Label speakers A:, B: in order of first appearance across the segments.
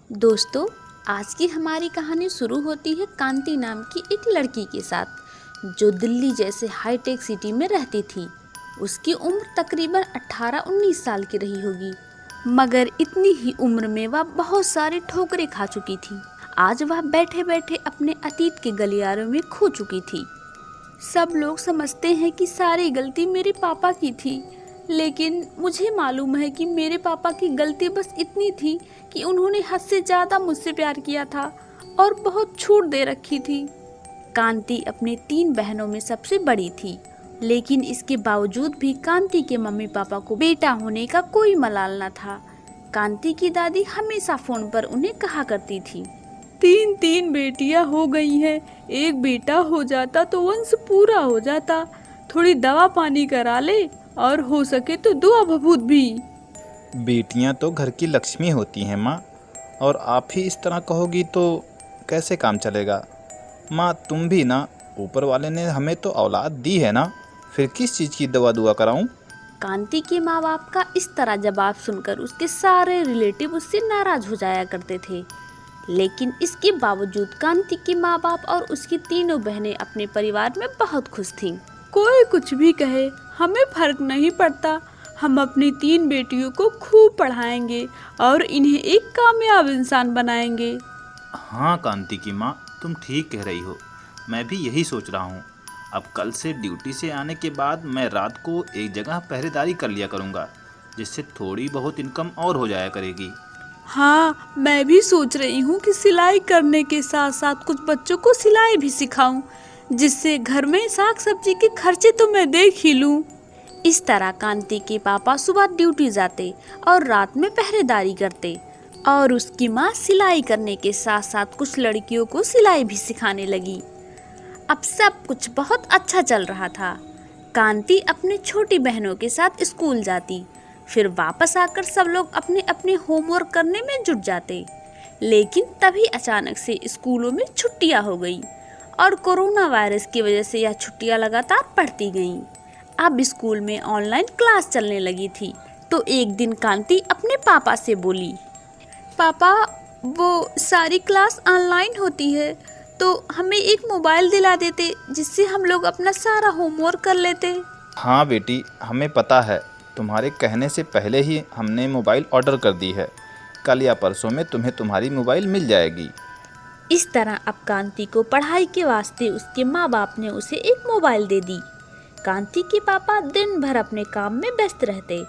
A: दोस्तों, आज की हमारी कहानी शुरू होती है कांति नाम की एक लड़की के साथ जो दिल्ली जैसे हाईटेक सिटी में रहती थी। उसकी उम्र तकरीबन 18-19 साल की रही होगी, मगर इतनी ही उम्र में वह बहुत सारी ठोकरें खा चुकी थी। आज वह बैठे बैठे अपने अतीत के गलियारों में खो चुकी थी। सब लोग समझते हैं कि सारी गलती मेरे पापा की थी, लेकिन मुझे मालूम है कि मेरे पापा की गलती बस इतनी थी कि उन्होंने हद से ज़्यादा मुझसे प्यार किया था और बहुत छूट दे रखी थी। कांति अपनी 3 बहनों में सबसे बड़ी थी, लेकिन इसके बावजूद भी कांति के मम्मी पापा को बेटा होने का कोई मलाल न था। कांति की दादी हमेशा फ़ोन पर उन्हें कहा करती थी, 3 बेटियां हो गई हैं, एक बेटा हो जाता तो वंश पूरा हो जाता। थोड़ी दवा पानी करा ले और हो सके तो दुआ भभूत भी।
B: बेटियां तो घर की लक्ष्मी होती हैं माँ, और आप ही इस तरह कहोगी तो कैसे काम चलेगा। माँ तुम भी ना, ऊपर वाले ने हमें तो औलाद दी है ना, फिर किस चीज़ की दवा दुआ कराऊं।
A: कांति के माँ बाप का इस तरह जवाब सुनकर उसके सारे रिलेटिव उससे नाराज हो जाया करते थे, लेकिन इसके बावजूद कांति के माँ बाप और उसकी तीनों बहनें अपने परिवार में बहुत खुश थीं। कोई कुछ भी कहे, हमें फर्क नहीं पड़ता। हम अपनी 3 बेटियों को खूब पढ़ाएंगे और इन्हें एक कामयाब इंसान बनाएंगे।
B: हाँ कांति की माँ, तुम ठीक कह रही हो। मैं भी यही सोच रहा हूँ। अब कल से ड्यूटी से आने के बाद मैं रात को एक जगह पहरेदारी कर लिया करूँगा, जिससे थोड़ी बहुत इनकम और हो जाया करेगी।
A: हाँ, मैं भी सोच रही हूँ कि सिलाई करने के साथ साथ कुछ बच्चों को सिलाई भी सिखाऊं, जिससे घर में साग सब्जी के खर्चे तो मैं देख ही लूं। इस तरह कांति के पापा सुबह ड्यूटी जाते और रात में पहरेदारी करते, और उसकी माँ सिलाई करने के साथ साथ कुछ लड़कियों को सिलाई भी सिखाने लगी। अब सब कुछ बहुत अच्छा चल रहा था। कांति अपने छोटी बहनों के साथ स्कूल जाती, फिर वापस आकर सब लोग अपने अपने होमवर्क करने में जुट जाते। लेकिन तभी अचानक से स्कूलों में छुट्टियां हो गई और कोरोना वायरस की वजह से यह छुट्टियां लगातार बढ़ती गईं। अब स्कूल में ऑनलाइन क्लास चलने लगी थी, तो एक दिन कांति अपने पापा से बोली, पापा, वो सारी क्लास ऑनलाइन होती है, तो हमें एक मोबाइल दिला देते जिससे हम लोग अपना सारा होमवर्क कर लेते।
B: हाँ बेटी, हमें पता है। तुम्हारे कहने से पहले ही हमने मोबाइल ऑर्डर कर दी है। कल या परसों में तुम्हें तुम्हारी मोबाइल मिल जाएगी।
A: इस तरह अब कांति को पढ़ाई के वास्ते उसके माँ बाप ने उसे एक मोबाइल दे दी। कांति के पापा दिन भर अपने काम में व्यस्त रहते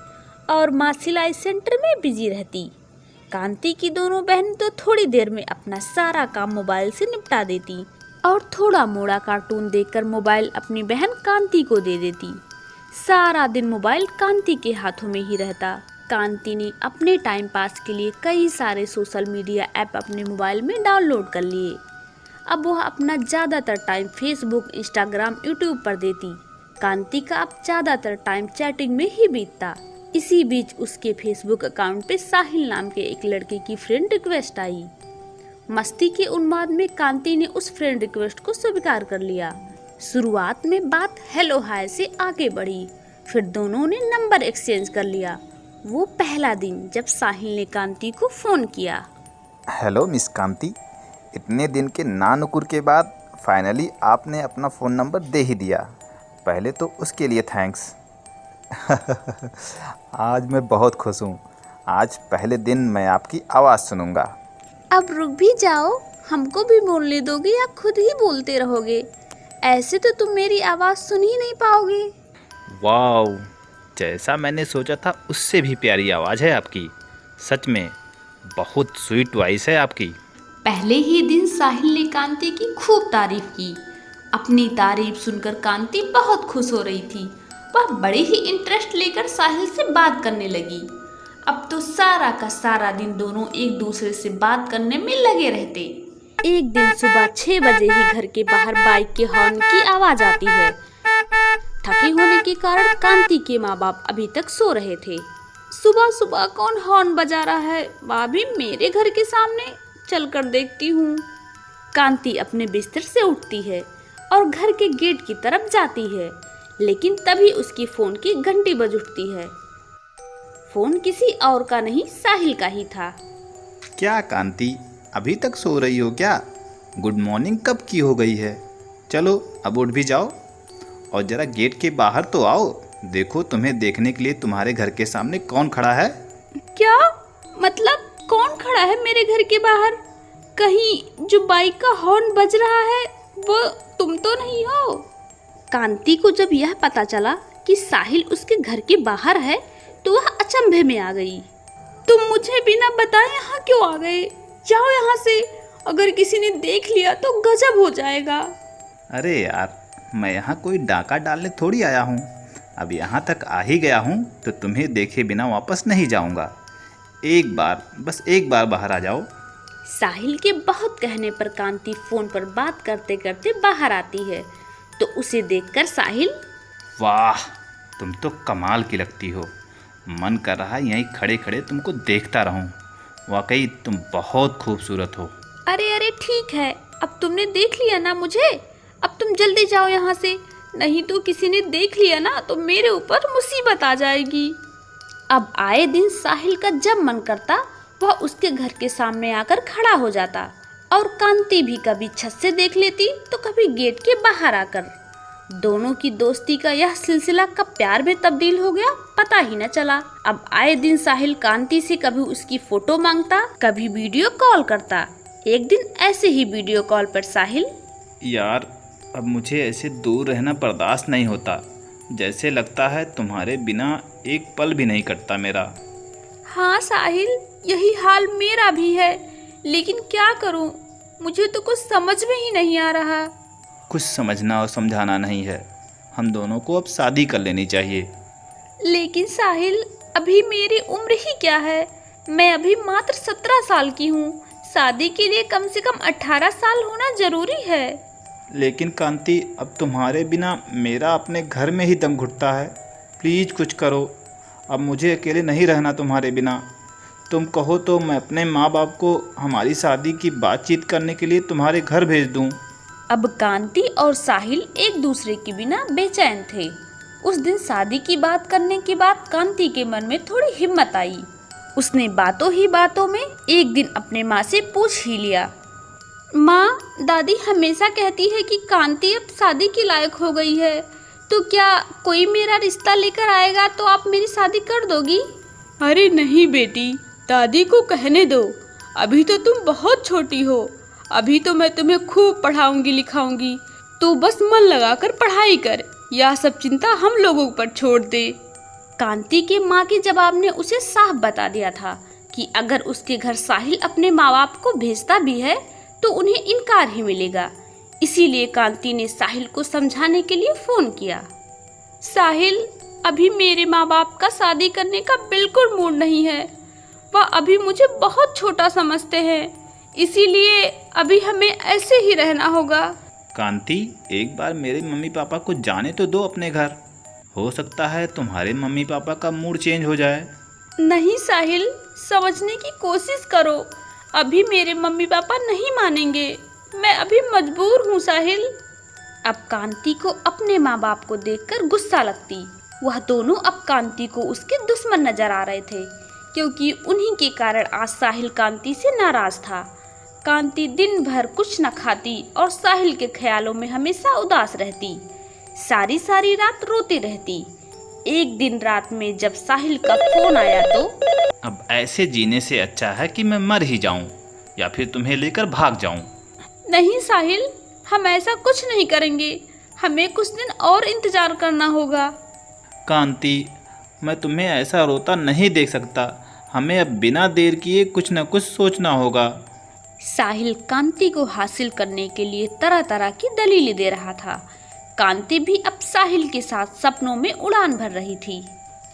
A: और माँ सिलाई सेंटर में बिजी रहती। कांति की दोनों बहन तो थोड़ी देर में अपना सारा काम मोबाइल से निपटा देती और थोड़ा मोड़ा कार्टून देखकर मोबाइल अपनी बहन कांति को दे देती। सारा दिन मोबाइल कांति के हाथों में ही रहता। कांति ने अपने टाइम पास के लिए कई सारे सोशल मीडिया ऐप अपने मोबाइल में डाउनलोड कर लिए। अब वह अपना ज़्यादातर टाइम फेसबुक, इंस्टाग्राम, यूट्यूब पर देती। कांति का अब ज़्यादातर टाइम चैटिंग में ही बीतता। इसी बीच उसके फेसबुक अकाउंट पे साहिल नाम के एक लड़के की फ्रेंड रिक्वेस्ट आई। मस्ती के उन्माद में कांति ने उस फ्रेंड रिक्वेस्ट को स्वीकार कर लिया। शुरुआत में बात हेलो हाय से आगे बढ़ी, फिर दोनों ने नंबर एक्सचेंज कर लिया। वो पहला दिन जब साहिल ने कांति को फ़ोन किया।
B: हेलो मिस कांति, इतने दिन के नानुकुर के बाद फाइनली आपने अपना फ़ोन नंबर दे ही दिया। पहले तो उसके लिए थैंक्स। आज मैं बहुत खुश हूँ। आज पहले दिन मैं आपकी आवाज़ सुनूंगा।
A: अब रुक भी जाओ, हमको भी बोलने दोगे या खुद ही बोलते रहोगे? ऐसे तो तुम मेरी आवाज़ सुन ही नहीं पाओगे।
B: वाओ, जैसा मैंने सोचा था उससे भी प्यारी आवाज़ है आपकी। सच में बहुत स्वीट वॉइस है आपकी।
A: पहले ही दिन साहिल ने कांति की खूब तारीफ की। अपनी तारीफ सुनकर कांति बहुत खुश हो रही थी। वह बड़े ही इंटरेस्ट लेकर साहिल से बात करने लगी। अब तो सारा का सारा दिन दोनों एक दूसरे से बात करने में लगे रहते। एक दिन सुबह 6 बजे ही घर के बाहर बाइक के हॉर्न की आवाज आती है। थके होने के कारण कांति के माँ बाप अभी तक सो रहे थे। सुबह सुबह कौन हॉर्न बजा रहा है? भाभी, मेरे घर के सामने चलकर देखती हूँ। कांति अपने बिस्तर से उठती है और घर के गेट की तरफ जाती है, लेकिन तभी उसकी फोन की घंटी बज उठती है। फोन किसी और का नहीं, साहिल का ही था।
B: क्या कांति, अभी तक सो रही हो क्या? गुड मॉर्निंग कब की हो गई है? चलो अब उठ भी जाओ और ज़रा गेट के बाहर तो आओ। देखो तुम्हें देखने के लिए तुम्हारे घर के सामने कौन खड़ा है।
A: क्या मतलब कौन खड़ा है मेरे घर के बाहर? कहीं जो बाइक का हॉर्न बज रहा है वो तुम तो नहीं हो? कांति को जब यह पता चला कि साहिल उसके घर के बाहर है तो वह अचंभे में आ गई। तुम मुझे बिना बताए यहाँ क्यों आ गए? जाओ यहाँ से, अगर किसी ने देख लिया तो गजब हो जाएगा।
B: अरे यार, मैं यहाँ कोई डाका डालने थोड़ी आया हूँ। अब यहाँ तक आ ही गया हूँ तो तुम्हें देखे बिना वापस नहीं जाऊँगा। एक बार, बस एक बार बाहर आ जाओ।
A: साहिल के बहुत कहने पर कांति फोन पर बात करते करते बाहर आती है तो उसे देखकर साहिल,
B: वाह, तुम तो कमाल की लगती हो। मन कर रहा है यहीं खड़े खड़े तुमको देखता रहूं। वाकई तुम बहुत खूबसूरत हो।
A: अरे अरे ठीक है, अब तुमने देख लिया ना मुझे, अब तुम जल्दी जाओ यहाँ से, नहीं तो किसी ने देख लिया ना तो मेरे ऊपर मुसीबत आ जाएगी। अब आए दिन साहिल का जब मन करता वह उसके घर के सामने आकर खड़ा हो जाता और कांति भी कभी छत से देख लेती तो कभी गेट के बाहर आकर। दोनों की दोस्ती का यह सिलसिला कब प्यार में तब्दील हो गया पता ही न चला। अब आए दिन साहिल कांति से कभी उसकी फोटो मांगता, कभी वीडियो कॉल करता। एक दिन ऐसे ही वीडियो कॉल पर साहिल,
B: यार, अब मुझे ऐसे दूर रहना बर्दाश्त नहीं होता। जैसे लगता है तुम्हारे बिना एक पल भी नहीं कटता मेरा।
A: हाँ साहिल, यही हाल मेरा भी है, लेकिन क्या करूं, मुझे तो कुछ समझ में ही नहीं आ रहा।
B: कुछ समझना और समझाना नहीं है, हम दोनों को अब शादी कर लेनी चाहिए।
A: लेकिन साहिल, अभी मेरी उम्र ही क्या है, मैं अभी मात्र 17 साल की हूँ। शादी के लिए कम से कम 18 साल होना जरूरी है।
B: लेकिन कांति, अब तुम्हारे बिना मेरा अपने घर में ही दम घुटता है। प्लीज़ कुछ करो, अब मुझे अकेले नहीं रहना तुम्हारे बिना। तुम कहो तो मैं अपने माँ बाप को हमारी शादी की बातचीत करने के लिए तुम्हारे घर भेज दूँ।
A: अब कांति और साहिल एक दूसरे के बिना बेचैन थे। उस दिन शादी की बात करने के बाद कांति के मन में थोड़ी हिम्मत आई। उसने बातों ही बातों में एक दिन अपने माँ से पूछ ही लिया, माँ, दादी हमेशा कहती है कि कांति अब शादी के लायक हो गई है, तो क्या कोई मेरा रिश्ता लेकर आएगा तो आप मेरी शादी कर दोगी?
C: अरे नहीं बेटी, दादी को कहने दो, अभी तो तुम बहुत छोटी हो। अभी तो मैं तुम्हें खूब पढ़ाऊंगी लिखाऊंगी, तू बस मन लगाकर पढ़ाई कर, यह सब चिंता हम लोगों पर छोड़ दे।
A: कांति के माँ के जवाब ने उसे साफ बता दिया था कि अगर उसके घर साहिल अपने माँ बाप को भेजता भी है तो उन्हें इनकार ही मिलेगा। इसीलिए कांति ने साहिल को समझाने के लिए फोन किया।
C: साहिल, अभी मेरे माँ बाप का शादी करने का बिल्कुल मूड नहीं है। वह अभी मुझे बहुत छोटा समझते हैं, इसीलिए अभी हमें ऐसे ही रहना होगा।
B: कांति, एक बार मेरे मम्मी पापा को जाने तो दो अपने घर। हो सकता है तुम्हारे मम्मी पापा का मूड चेंज हो जाए।
C: नहीं साहिल, समझने की कोशिश करो, अभी मेरे मम्मी पापा नहीं मानेंगे, मैं अभी मजबूर हूँ साहिल।
A: अब कांति को अपने माँ बाप को देखकर गुस्सा लगती। वह दोनों अब कांति को उसके दुश्मन नजर आ रहे थे, क्योंकि उन्हीं के कारण आज साहिल कांति से नाराज था। कांति दिन भर कुछ न खाती और साहिल के ख्यालों में हमेशा उदास रहती। सारी सारी रात रोती रहती। एक दिन रात में जब साहिल का फोन आया तो,
B: अब ऐसे जीने से अच्छा है कि मैं मर ही जाऊं या फिर तुम्हें लेकर भाग जाऊं।
C: नहीं साहिल, हम ऐसा कुछ नहीं करेंगे, हमें कुछ दिन और इंतजार करना होगा।
B: कांति, मैं तुम्हें ऐसा रोता नहीं देख सकता। हमें अब बिना देर किए कुछ न कुछ सोचना होगा।
A: साहिल कांति को हासिल करने के लिए तरह तरह की दलीलें दे रहा था। कांति भी अब साहिल के साथ सपनों में उड़ान भर रही थी।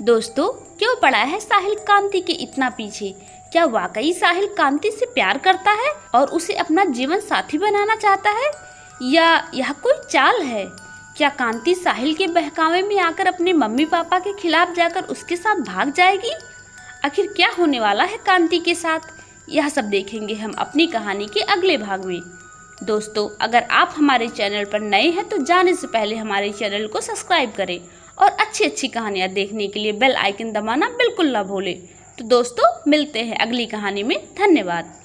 A: दोस्तों, क्यों पड़ा है साहिल कांति के इतना पीछे? क्या वाकई साहिल कांति से प्यार करता है और उसे अपना जीवन साथी बनाना चाहता है, या यह कोई चाल है? क्या कांति साहिल के बहकावे में आकर अपने मम्मी पापा के खिलाफ जाकर उसके साथ भाग जाएगी? आखिर क्या होने वाला है कांति के साथ, यह सब देखेंगे हम अपनी कहानी के अगले भाग में। दोस्तों, अगर आप हमारे चैनल पर नए हैं तो जाने से पहले हमारे चैनल को सब्सक्राइब करें और अच्छी अच्छी कहानियाँ देखने के लिए बेल आइकन दबाना बिल्कुल ना भूलें। तो दोस्तों मिलते हैं अगली कहानी में। धन्यवाद।